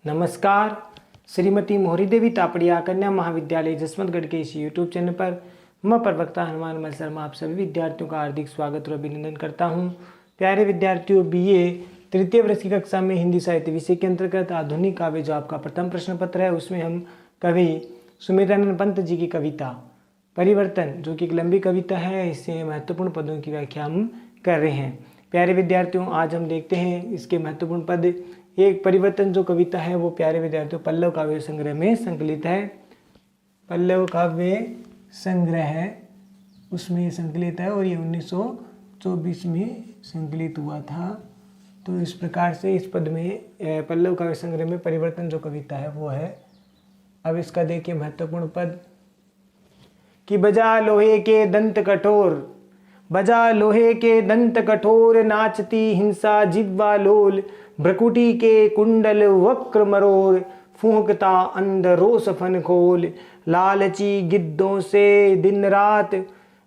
नमस्कार। श्रीमती मोहरी देवी तापड़िया कन्या महाविद्यालय जसवंतगढ़ के इस यूट्यूब चैनल पर मैं प्रवक्ता हनुमान मल शर्मा आप सभी विद्यार्थियों का हार्दिक स्वागत और अभिनंदन करता हूं। प्यारे विद्यार्थियों, बीए तृतीय वर्ष की कक्षा में हिंदी साहित्य विषय के अंतर्गत आधुनिक काव्य जो आपका प्रथम प्रश्न पत्र है, उसमें हम कवि सुमित्रानंद पंत जी की कविता परिवर्तन, जो कि एक लंबी कविता है, इससे महत्वपूर्ण पदों की व्याख्या हम कर रहे हैं। प्यारे विद्यार्थियों, आज हम देखते हैं इसके महत्वपूर्ण पद। एक परिवर्तन जो कविता है वो प्यारे विद्यार्थियों पल्लव काव्य संग्रह में संकलित है। पल्लव काव्य संग्रह उसमें संकलित है और ये 1924 में संकलित हुआ था। तो इस प्रकार से इस पद में पल्लव काव्य संग्रह में परिवर्तन जो कविता है वो है। अब इसका देखिए महत्वपूर्ण पद कि बजा लोहे के दंत कठोर, बजा लोहे के दंत कठोर, नाचती हिंसा जिह्वा लोल, भ्रकुटी के कुंडल वक्र मरोर, फूंकता अंध रोष फन खोल, लालची गिद्धों से दिन रात,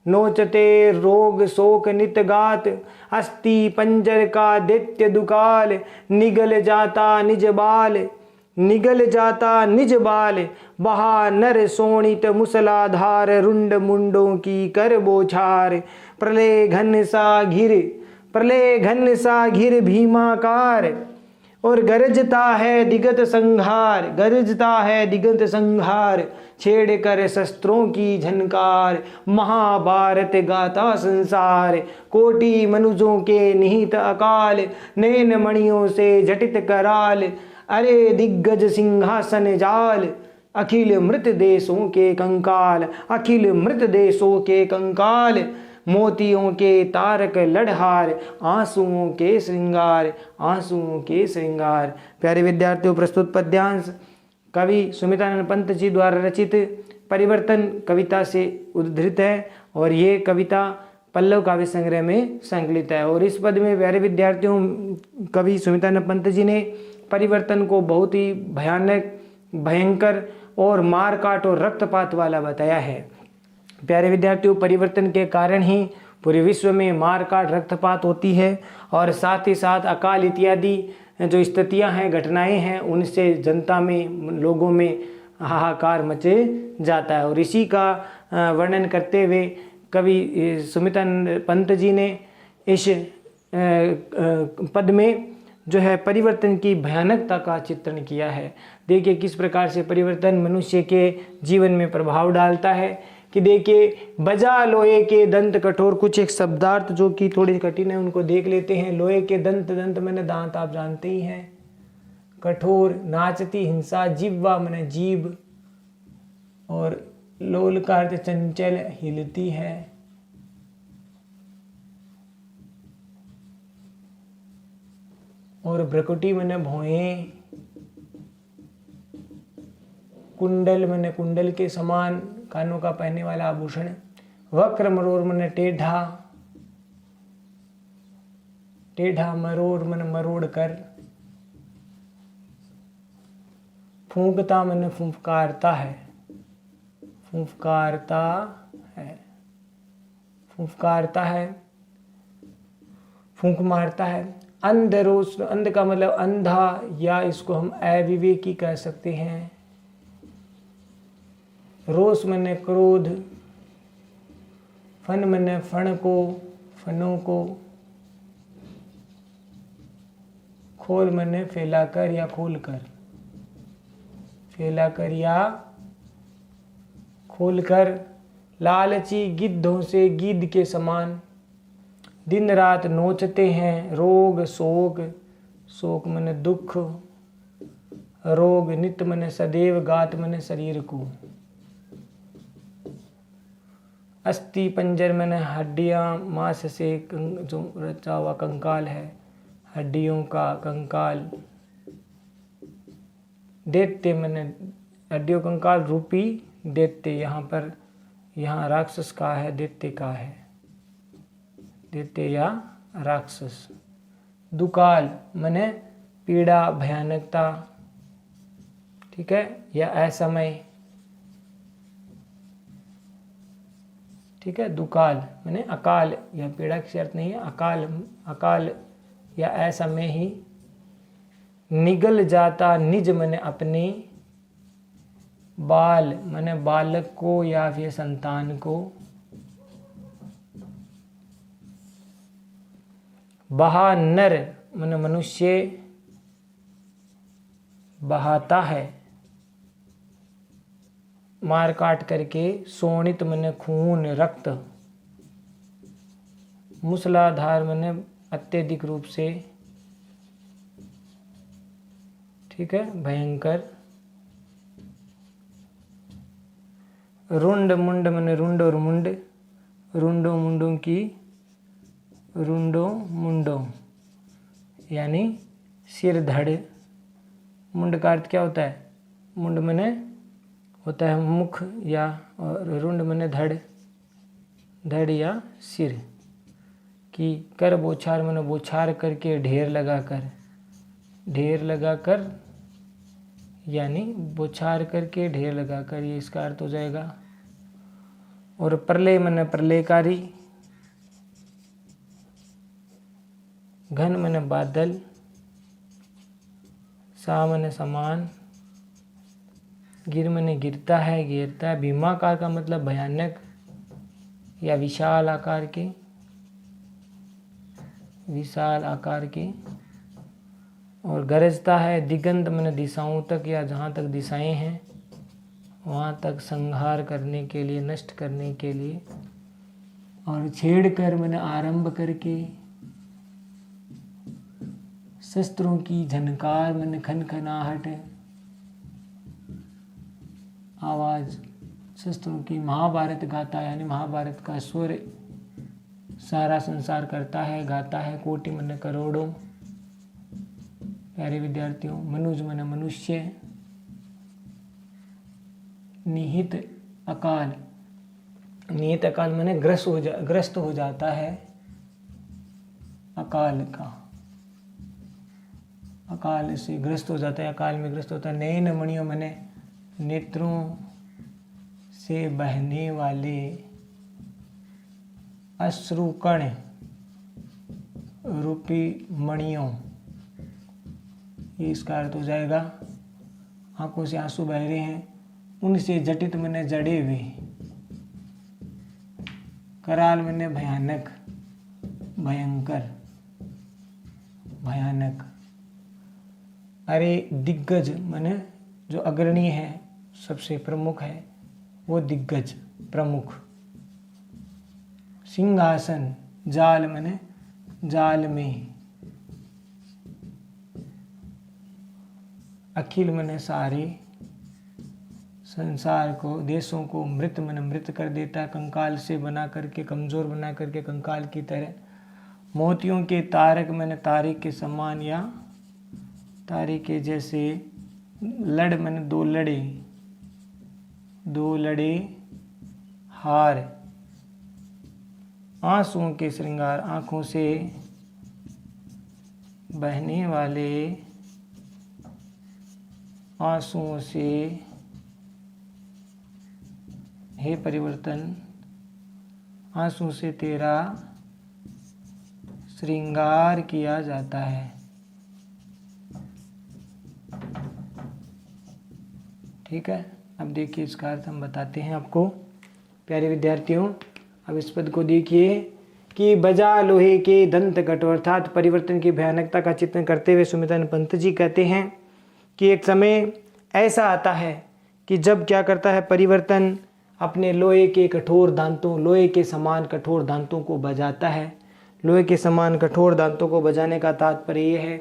नोचते रोग शोक नित गात, अस्थि पंजर का दैत्य दुकाल, निगल जाता निज बाल, निगल जाता निज बाल, बहा नर सोणित मुसलाधार, रुंड मुंडों की कर बोछार, प्रलय घन सा घिर, प्रलय घन सा घिर भीमाकार, और गरजता है दिगत संहार, गरजता है दिगत संहार, छेड़ कर शस्त्रों की झनकार, महाभारत गाता संसार, कोटि मनुजों के निहित अकाल, नैन मणियों से जटित कराल, अरे दिग्गज सिंहासन जाल, अखिल मृत देशों के कंकाल, अखिल मृत देशों के कंकाल, मोतियों के तारक लड़हार, आंसुओं के श्रृंगार, आंसुओं के श्रृंगार। प्यारे विद्यार्थियों, प्रस्तुत पद्यांश कवि सुमित्रानंद पंत जी द्वारा रचित परिवर्तन कविता से उद्धृत है और ये कविता पल्लव काव्य संग्रह में संकलित है। और इस पद में प्यारे विद्यार्थियों कवि सुमित्रानंद पंत जी ने परिवर्तन को बहुत ही भयानक, भयंकर और मारकाट और रक्तपात वाला बताया है। प्यारे विद्यार्थियों, परिवर्तन के कारण ही पूरे विश्व में मारकाट रक्तपात होती है और साथ ही साथ अकाल इत्यादि जो स्थितियां हैं, घटनाएं हैं, उनसे जनता में, लोगों में हाहाकार मचे जाता है। और इसी का वर्णन करते हुए कवि सुमित्रानंद पंत जी ने इस पद में जो है परिवर्तन की भयानकता का चित्रण किया है। देखिए किस प्रकार से परिवर्तन मनुष्य के जीवन में प्रभाव डालता है। कि देखिए बजा लोहे के दंत कठोर, कुछ एक शब्दार्थ जो कि थोड़ी कठिन है उनको देख लेते हैं। लोहे के दंत, दंत मैंने दांत आप जानते ही हैं। कठोर, नाचती हिंसा, जिह्वा मैंने जीभ, और लोल का अर्थ चंचल, हिलती है। और भ्रकुटी मैंने भौहें, कुंडल मैंने कुंडल के समान, कानों का पहनने वाला आभूषण, वक्र मरोर मैंने टेढ़ा, टेढ़ा मरोड़ मैंने मरोड़ कर, फूंकता मैंने फुंफकारता है, फुंफकारता है, फुंफकारता है, फूंक मारता है। अंध रोष, अंध का मतलब अंधा, या इसको हम अविवेकी कह सकते हैं। रोष मैंने क्रोध, फन मैंने फण को, फनों को, खोल मैंने फैलाकर या खोलकर, फैलाकर या खोलकर, लालची गिद्धों से गिद्ध के समान, दिन रात नोचते हैं रोग शोक, शोक मैंने दुख, रोग नित्य मैंने सदैव, गात मैंने शरीर को, अस्थि पंजर मैंने हड्डियां, मांस से जो रचा हुआ कंकाल है, हड्डियों का कंकाल, दैत्य मैंने हड्डियों कंकाल रूपी दैत्य, यहाँ पर, यहाँ राक्षस का है, दैत्य का है, दैत्य या राक्षस। दुकाल मैंने पीड़ा, भयानकता, ठीक है, या असमय, ठीक है। दुकाल मैंने अकाल, यह पीड़ा की अर्थ नहीं है, अकाल, अकाल या असमय ही निगल जाता निज मन अपने, बाल माने बालक को या फिर संतान को, बहा नर माने मनुष्य बहाता है, मार काट करके, शोणित माने खून रक्त, मूसलाधार माने अत्यधिक रूप से, ठीक है, भयंकर, रुंड मुंड माने रुंड और मुंड, रुंडों मुंडों की, रुंडों मुंडों यानी सिर धड़, मुंड का अर्थ क्या होता है, मुंड माने होता है मुख या, और रुंड माने धड़, धड़ या सिर की, कर बोछार माने बोछार करके, ढेर लगाकर, ढेर लगाकर यानी बोछार करके, ढेर लगाकर, ये इसका अर्थ हो जाएगा। और प्रलय माने प्रलयकारी, घन माने बादल, सा माने समान, गिर माने गिरता है, गिरता है, भीमाकार का मतलब भयानक या विशाल आकार के, विशाल आकार के। और गरजता है, दिगंत माने दिशाओं तक या जहाँ तक दिशाएं हैं वहाँ तक संहार करने के लिए, नष्ट करने के लिए। और छेड़ कर माने आरंभ करके, शस्त्रों की झनकार माने खनखनाहट आवाज, शस्त्रों की, महाभारत गाता यानी महाभारत का स्वर सारा संसार करता है, गाता है, कोटि माने करोड़ों। प्यारे विद्यार्थियों, मनुज माने मनुष्य, निहित अकाल, निहित अकाल माने ग्रस्त हो जाता है, अकाल का, अकाल से ग्रस्त हो जाता है, अकाल में ग्रस्त होता है। नयन मणियों माने नेत्रों से बहने वाले अश्रुकण रूपी मणियों, ये इसका अर्थ हो जाएगा। आंखों से आंसू बह रहे हैं, उनसे जटित माने जड़े हुए, कराल माने भयानक, भयंकर, भयानक। अरे दिग्गज माने जो अग्रणी है, सबसे प्रमुख है, वो दिग्गज, प्रमुख। सिंहासन, जाल माने जाल में, अखिल माने सारे, संसार को, देशों को, मृत माने मृत कर देता है, कंकाल से बना करके, कमजोर बना करके कंकाल की तरह। मोतियों के तारक माने तारे के समान या तारे के जैसे। लड़ माने दो लड़े, दो लड़े हार। आंसुओं के श्रृंगार, आंखों से बहने वाले आंसुओं से, हे परिवर्तन, आंसू से तेरा श्रृंगार किया जाता है। ठीक है, अब देखिए इसका अर्थ हम बताते हैं आपको। प्यारे विद्यार्थियों, अब इस पद को देखिए कि बजा लोहे के दंत कटो, अर्थात परिवर्तन की भयानकता का चित्रण करते हुए सुमितन पंत जी कहते हैं कि एक समय ऐसा आता है कि जब क्या करता है परिवर्तन, अपने लोहे के कठोर दांतों, लोहे के समान कठोर दांतों को बजाता है। लोहे के समान कठोर दांतों को बजाने का तात्पर्य यह है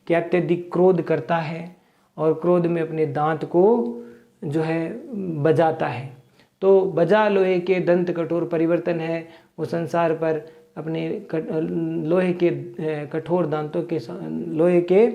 कि अत्यधिक क्रोध करता है और क्रोध में अपने दांत को जो है बजाता है। तो बजा लोहे के दंत कठोर परिवर्तन है, वो संसार पर अपने लोहे के कठोर दांतों के, लोहे के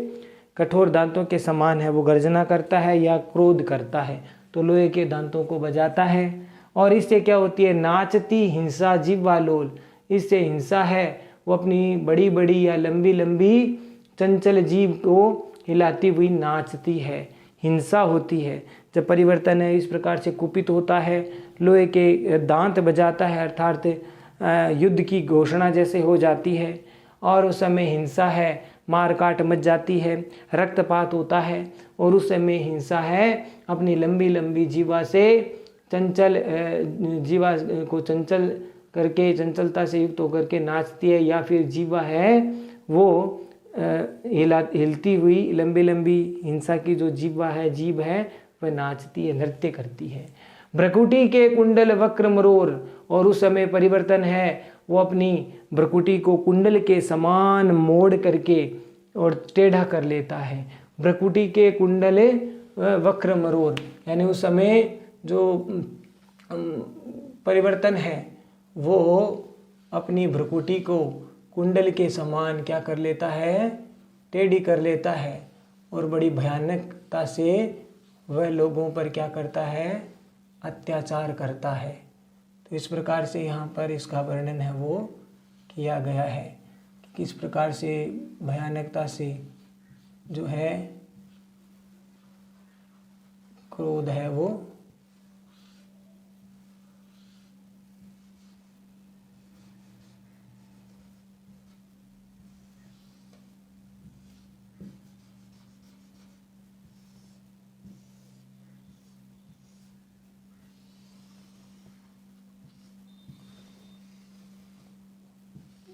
कठोर दांतों के समान है, वो गर्जना करता है या क्रोध करता है, तो लोहे के दांतों को बजाता है। और इससे क्या होती है, नाचती हिंसा जिह्वा लोल, इससे हिंसा है वो अपनी बड़ी बड़ी या लंबी लंबी चंचल जीभ को हिलाती हुई नाचती है, हिंसा होती है। जब परिवर्तन है इस प्रकार से कुपित होता है, लोहे के दांत बजाता है, अर्थात युद्ध की घोषणा जैसे हो जाती है, और उस समय हिंसा है मार काट मच जाती है, रक्तपात होता है और उस समय हिंसा है अपनी लंबी लंबी जीवा से चंचल जीवा को चंचल करके चंचलता से युक्त होकर के नाचती है, या फिर जीवा है वो हिलती हुई लंबी लंबी हिंसा की जो जीव है वह नाचती है, नृत्य करती है। भ्रकुटी के कुंडल वक्र मरोर, और उस समय परिवर्तन है वो अपनी भ्रकुटी को कुंडल के समान मोड़ करके और टेढ़ा कर लेता है। भ्रकुटी के कुंडल वक्र मरोर, यानी उस समय जो परिवर्तन है वो अपनी भ्रकुटी को कुंडल के समान क्या कर लेता है, टेढ़ी कर लेता है, और बड़ी भयानकता से वह लोगों पर क्या करता है, अत्याचार करता है। तो इस प्रकार से यहाँ पर इसका वर्णन है वो किया गया है कि किस प्रकार से भयानकता से जो है क्रोध है वो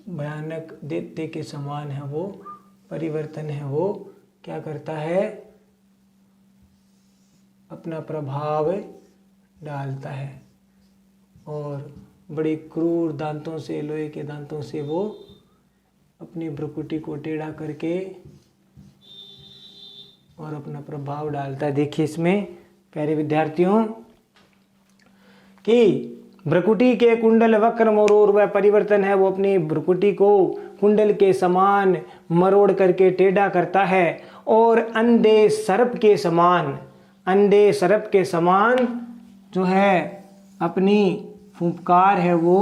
भयानक दैत्य के समान है, वो परिवर्तन है वो क्या करता है, अपना प्रभाव डालता है और बड़ी क्रूर दांतों से, लोहे के दांतों से वो अपनी भ्रुकुटी को टेढ़ा करके और अपना प्रभाव डालता है। देखिए इसमें प्यारे विद्यार्थियों कि भ्रुकुटी के कुंडल वक्र मरोड़, वह परिवर्तन है वो अपनी भ्रुकुटी को कुंडल के समान मरोड़ करके टेढ़ा करता है, और अंधे सर्प के समान, अंधे सर्प के समान जो है अपनी फुंकार है वो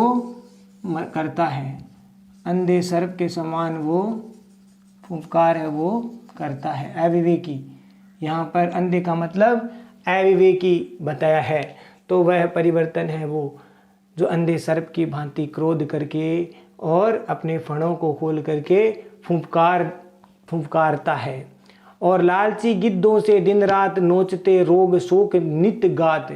करता है। अंधे सर्प के समान वो फुंकार है वो करता है। अविवेकी, यहाँ पर अंधे का मतलब अविवेकी बताया है। तो वह परिवर्तन है वो जो अंधे सर्प की भांति क्रोध करके और अपने फणों को खोल करके फुंकारता है। और लालची गिद्धों से दिन रात नोचते रोग शोक नित गात,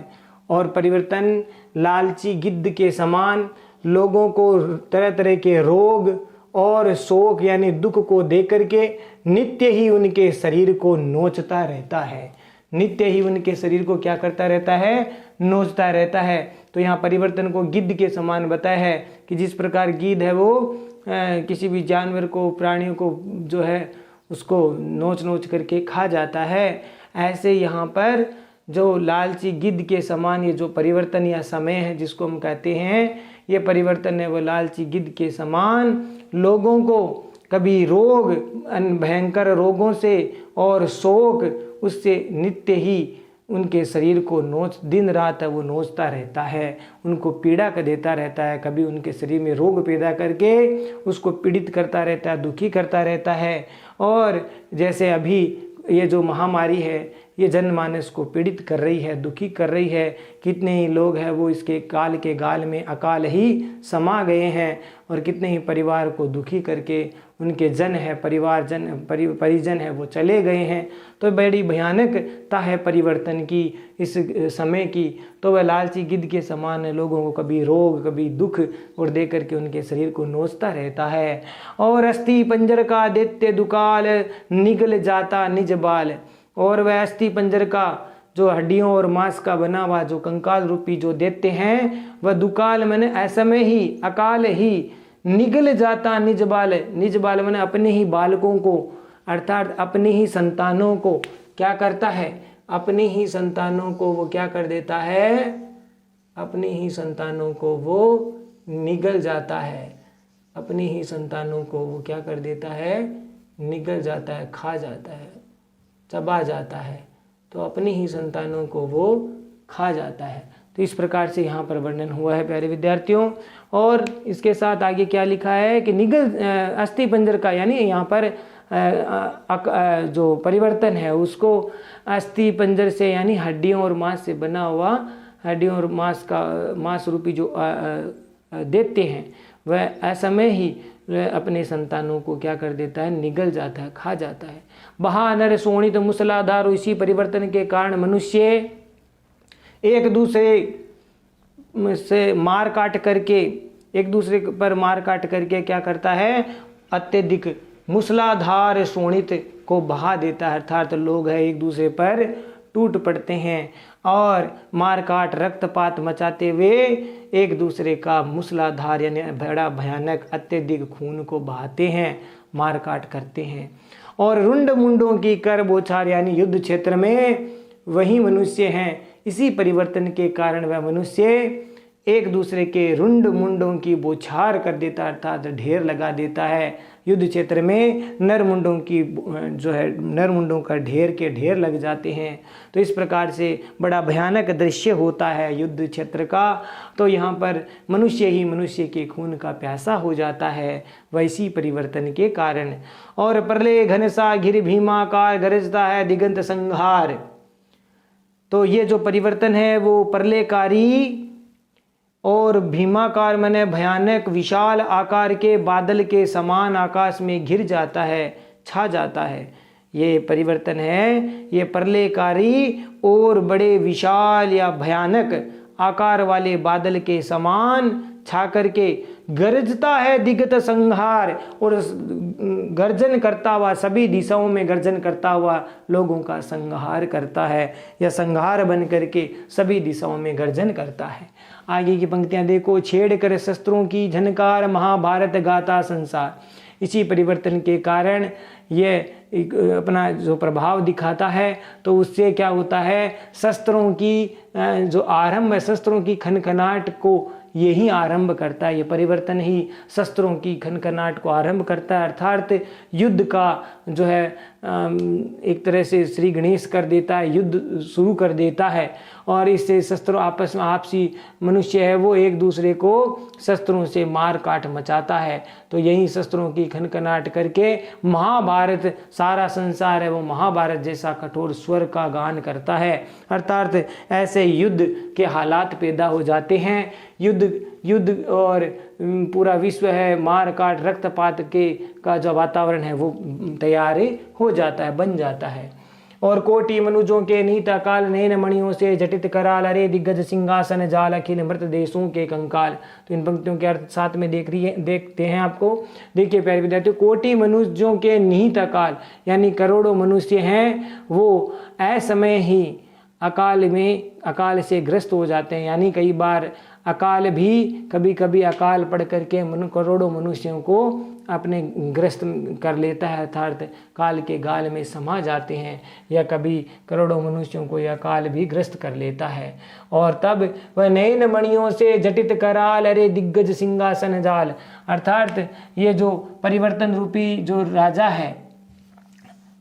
और परिवर्तन लालची गिद्ध के समान लोगों को तरह तरह के रोग और शोक यानी दुख को दे करके नित्य ही उनके शरीर को नोचता रहता है। नित्य ही उनके शरीर को क्या करता रहता है, नोचता रहता है। तो यहाँ परिवर्तन को गिद्ध के समान बताया है कि जिस प्रकार गिद्ध है वो किसी भी जानवर को, प्राणियों को जो है उसको नोच नोच करके खा जाता है, ऐसे यहाँ पर जो लालची गिद्ध के समान ये जो परिवर्तन या समय है जिसको हम कहते हैं, ये परिवर्तन है वो लालची गिद्ध के समान लोगों को कभी रोग, भयंकर रोगों से और शोक उससे नित्य ही उनके शरीर को नोच, दिन रात है वो नोचता रहता है, उनको पीड़ा का देता रहता है। कभी उनके शरीर में रोग पैदा करके उसको पीड़ित करता रहता है, दुखी करता रहता है। और जैसे अभी ये जो महामारी है ये जनमानस को पीड़ित कर रही है, दुखी कर रही है। कितने ही लोग हैं वो इसके काल के गाल में अकाल ही समा गए हैं, और कितने ही परिवार को दुखी करके उनके जन है, परिजन है वो चले गए हैं। तो बड़ी भयानकता है परिवर्तन की, इस समय की। तो वह लालची गिद्ध के समान लोगों को कभी रोग कभी दुख और दे करके उनके शरीर को नोचता रहता है। और अस्थि पंजर का दैत्य दुकाल निगल जाता निज बाल, और वह अस्थि पंजर का जो हड्डियों और मांस का बना हुआ जो कंकाल रूपी जो दैत्य हैं वह दुकाल मैंने असमय ही, अकाल ही निगल जाता निज बाल। निज बाल मैंने अपने ही बालकों को, अर्थात अपनी ही संतानों को क्या करता है, अपनी ही संतानों को वो क्या कर देता है, अपनी ही संतानों को वो निगल जाता है। अपनी ही संतानों को वो क्या कर देता है, निगल जाता है, खा जाता है, चबा जाता है। तो अपनी ही संतानों को वो खा जाता है। तो इस प्रकार से यहाँ पर वर्णन हुआ है प्यारे विद्यार्थियों। और इसके साथ आगे क्या लिखा है कि निगल अस्थि पंजर का, यानी यहाँ पर जो परिवर्तन है उसको अस्थि पंजर से यानी हड्डियों और मांस से बना हुआ, हड्डियों और मांस रूपी जो दैत्य हैं वह असमय ही वह अपने संतानों को क्या कर देता है, निगल जाता है, खा जाता है। बहा नर शोणित मूसलाधार, इसी परिवर्तन के कारण मनुष्य एक दूसरे से मार काट करके, एक दूसरे पर मार काट करके क्या करता है, अत्यधिक मूसलाधार शोणित को बहा देता है, अर्थात लोग है एक दूसरे पर टूट पड़ते हैं और मार काट रक्तपात मचाते हुए एक दूसरे का मूसलाधार यानी बड़ा भयानक अत्यधिक खून को बहाते हैं, मार काट करते हैं। और रुंड मुंडों की कर बोछार यानी युद्ध क्षेत्र में वही मनुष्य हैं, इसी परिवर्तन के कारण वह मनुष्य एक दूसरे के रुंड मुंडों की बौछार कर देता है, अर्थात ढेर लगा देता है। युद्ध क्षेत्र में नर मुंडों की जो है, नर मुंडों का ढेर के ढेर लग जाते हैं। तो इस प्रकार से बड़ा भयानक दृश्य होता है युद्ध क्षेत्र का। तो यहाँ पर मनुष्य ही मनुष्य के खून का प्यासा हो जाता है वैसी परिवर्तन के कारण। और प्रलय घनसा घिर भीमाकार गरजता है दिगंत संहार। तो ये जो परिवर्तन है वो प्रलयकारी और भीमाकार माने भयानक विशाल आकार के बादल के समान आकाश में घिर जाता है, छा जाता है। ये परिवर्तन है, ये प्रलयकारी और बड़े विशाल या भयानक आकार वाले बादल के समान छा करके गरजता है दिगंत संहार, और गर्जन करता हुआ सभी दिशाओं में गर्जन करता हुआ लोगों का संहार करता है, या संहार बन करके सभी दिशाओं में गर्जन करता है। आगे की पंक्तियां देखो, छेड़ कर शस्त्रों की झनकार महाभारत गाता संसार। इसी परिवर्तन के कारण ये अपना जो प्रभाव दिखाता है, तो उससे क्या होता है, शस्त्रों की जो आरंभ है, शस्त्रों की खनखनाट को यही आरंभ करता है। ये परिवर्तन ही शस्त्रों की खनखनाट को आरंभ करता है, अर्थात युद्ध का जो है एक तरह से श्री गणेश कर देता है, युद्ध शुरू कर देता है। और इससे शस्त्रों आपस में आपसी मनुष्य है वो एक दूसरे को शस्त्रों से मार काट मचाता है। तो यही शस्त्रों की खनखनाट करके महाभारत, सारा संसार है वो महाभारत जैसा कठोर स्वर का गान करता है, अर्थात ऐसे युद्ध के हालात पैदा हो जाते हैं। युद्ध और पूरा विश्व है मार काट रक्तपात के का जो वातावरण है वो तैयार हो जाता है, बन जाता है। और कोटि मनुजों के नीत अकाल नैन मणियों से जटित कराल, अरे दिग्गज सिंहासन जाल अखिल मृत देशों के कंकाल। तो इन पंक्तियों के अर्थ साथ में देखते हैं आपको। देखिए प्यारे विद्यार्थियों, कोटि मनुष्यों के निहित अकाल यानी करोड़ों मनुष्य हैं वो असमय ही अकाल से ग्रस्त हो जाते हैं। यानी कई बार अकाल भी कभी कभी अकाल पड़ करके करोड़ों मनुष्यों को अपने ग्रस्त कर लेता है, अर्थात काल के गाल में समा जाते हैं, या कभी करोड़ों मनुष्यों को यह काल भी ग्रस्त कर लेता है। और तब वह नैन मणियों से जटित कराल, अरे दिग्गज सिंहासन जाल, अर्थात ये जो परिवर्तन रूपी जो राजा है,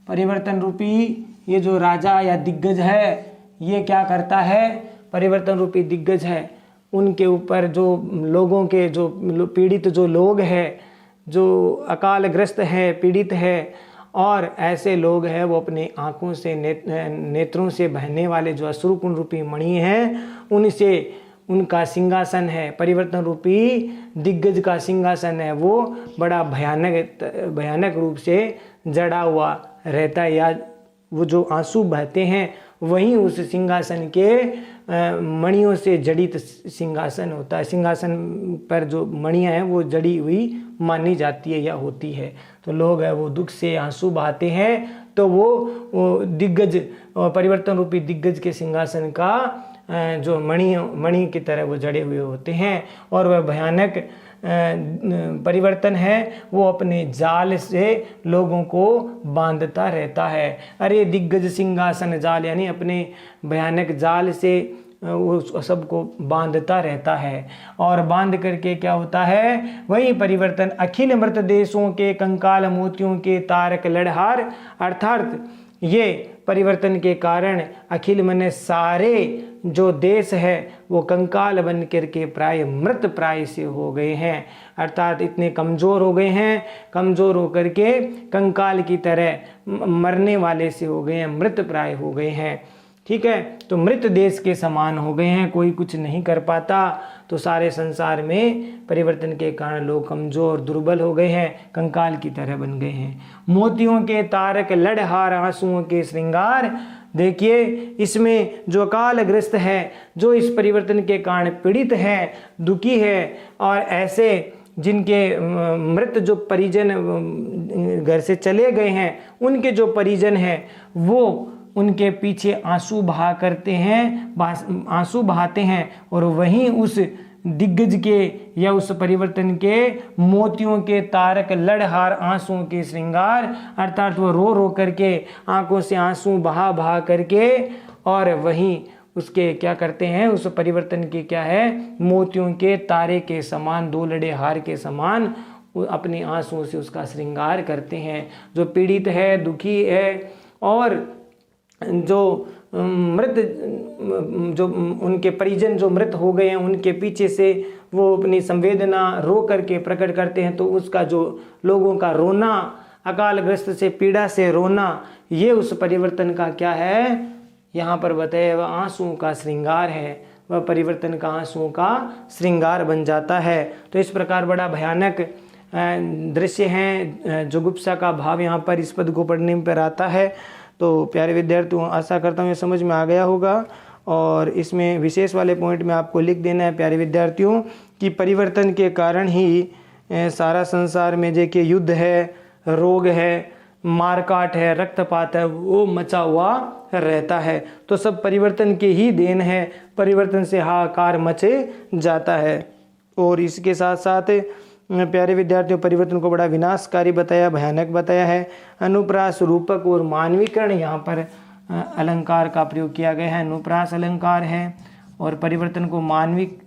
परिवर्तन रूपी ये जो राजा या दिग्गज है, ये क्या करता है, परिवर्तन रूपी दिग्गज है, उनके ऊपर जो लोगों के जो पीड़ित जो लोग हैं, जो अकालग्रस्त है, पीड़ित है, और ऐसे लोग हैं वो अपने आँखों से नेत्रों से बहने वाले जो अश्रुकुंड रूपी मणि हैं, उनसे उनका सिंहासन है, परिवर्तन रूपी दिग्गज का सिंहासन है, वो बड़ा भयानक रूप से जड़ा हुआ रहता है, या वो जो आंसू बहते हैं वहीं उस सिंहासन के मणियों से जड़ित सिंहासन होता है। सिंहासन पर जो मणियाँ हैं वो जड़ी हुई मानी जाती है या होती है। तो लोग है वो दुख से आंसू बहाते हैं, तो वो दिग्गज परिवर्तन रूपी दिग्गज के सिंहासन का जो मणि की तरह वो जड़े हुए होते हैं। और वह भयानक परिवर्तन है वो अपने जाल से लोगों को बांधता रहता है। अरे दिग्गज सिंहासन जाल, यानी अपने भयानक जाल से वो सबको बांधता रहता है। और बांध करके क्या होता है, वही परिवर्तन अखिल मृत देशों के कंकाल मोतियों के तारक लड़हार, अर्थात ये परिवर्तन के कारण अखिल मने सारे जो देश है वो कंकाल बन करके प्राय मृत प्राय से हो गए हैं, अर्थात इतने कमज़ोर हो गए हैं, कमज़ोर होकर के कंकाल की तरह मरने वाले से हो गए हैं, मृत प्राय हो गए हैं। ठीक है। तो मृत देश के समान हो गए हैं, कोई कुछ नहीं कर पाता। तो सारे संसार में परिवर्तन के कारण लोग कमजोर दुर्बल हो गए हैं, कंकाल की तरह बन गए हैं। मोतियों के तारक लड़हार आंसुओं के श्रृंगार। देखिए इसमें जो अकालग्रस्त है, जो इस परिवर्तन के कारण पीड़ित है, दुखी है, और ऐसे जिनके मृत जो परिजन घर से चले गए हैं, उनके जो परिजन हैं वो उनके पीछे आंसू बहा करते हैं, आंसू बहाते हैं, और वहीं उस दिग्गज के या उस परिवर्तन के मोतियों के तारक लड़हार आंसुओं के श्रृंगार, अर्थात वो रो रो करके आंखों से आंसू बहा बहा करके, और वहीं उसके क्या करते हैं, उस परिवर्तन के क्या है, मोतियों के तारे के समान, दो लड़े हार के समान अपने आंसुओं से उसका श्रृंगार करते हैं। जो पीड़ित है, दुखी है, और जो मृत, जो उनके परिजन जो मृत हो गए हैं, उनके पीछे से वो अपनी संवेदना रो करके प्रकट करते हैं, तो उसका जो लोगों का रोना, अकालग्रस्त से पीड़ा से रोना, ये उस परिवर्तन का क्या है, यहाँ पर बताया वह आंसुओं का श्रृंगार है। वह परिवर्तन का आंसुओं का श्रृंगार बन जाता है। तो इस प्रकार बड़ा भयानक दृश्य है, जुगुप्सा का भाव यहाँ पर इस पद को पढ़ने पर आता है। तो प्यारे विद्यार्थियों, आशा करता हूँ ये समझ में आ गया होगा, और इसमें विशेष वाले पॉइंट में आपको लिख देना है प्यारे विद्यार्थियों कि परिवर्तन के कारण ही सारा संसार में देखिए युद्ध है, रोग है, मारकाट है, रक्तपात है, वो मचा हुआ रहता है। तो सब परिवर्तन के ही देन है, परिवर्तन से हाहाकार मचे जाता है। और इसके साथ साथ प्यारे विद्यार्थियों, परिवर्तन को बड़ा विनाशकारी बताया, भयानक बताया है। अनुप्रास, रूपक और मानवीकरण, यहाँ पर अलंकार का प्रयोग किया गया है। अनुप्रास अलंकार है, और परिवर्तन को मानविक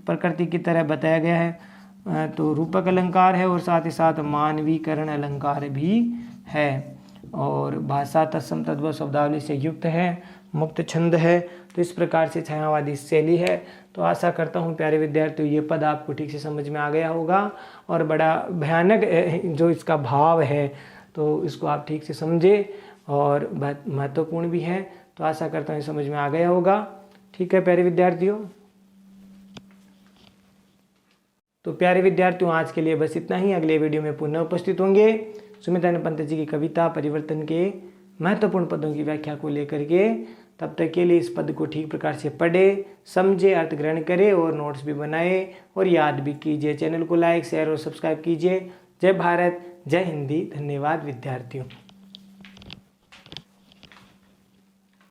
प्रकृति की तरह बताया गया है, तो रूपक अलंकार है, और साथ ही साथ मानवीकरण अलंकार भी है। और भाषा तत्सम तद्भव शब्दावली से युक्त है, मुक्त छंद है। तो इस प्रकार से छायावादी शैली है। तो आशा करता हूँ प्यारे विद्यार्थियों ये पद आपको ठीक से समझ में आ गया होगा, और बड़ा भयानक जो इसका भाव है, तो इसको आप ठीक से समझे, और महत्वपूर्ण भी है। तो आशा करता हूँ समझ में आ गया होगा। ठीक है प्यारे विद्यार्थियों। तो प्यारे विद्यार्थियों, आज के लिए बस इतना ही। अगले वीडियो में पुनः उपस्थित होंगे सुमित्रानंद पंत जी की कविता परिवर्तन के महत्वपूर्ण पदों की व्याख्या को लेकर के। तब तक के लिए इस पद को ठीक प्रकार से पढ़े, समझे, अर्थ ग्रहण करें, और नोट्स भी बनाए और याद भी कीजिए। चैनल को लाइक, शेयर और सब्सक्राइब कीजिए। जय भारत, जय हिंदी। धन्यवाद विद्यार्थियों।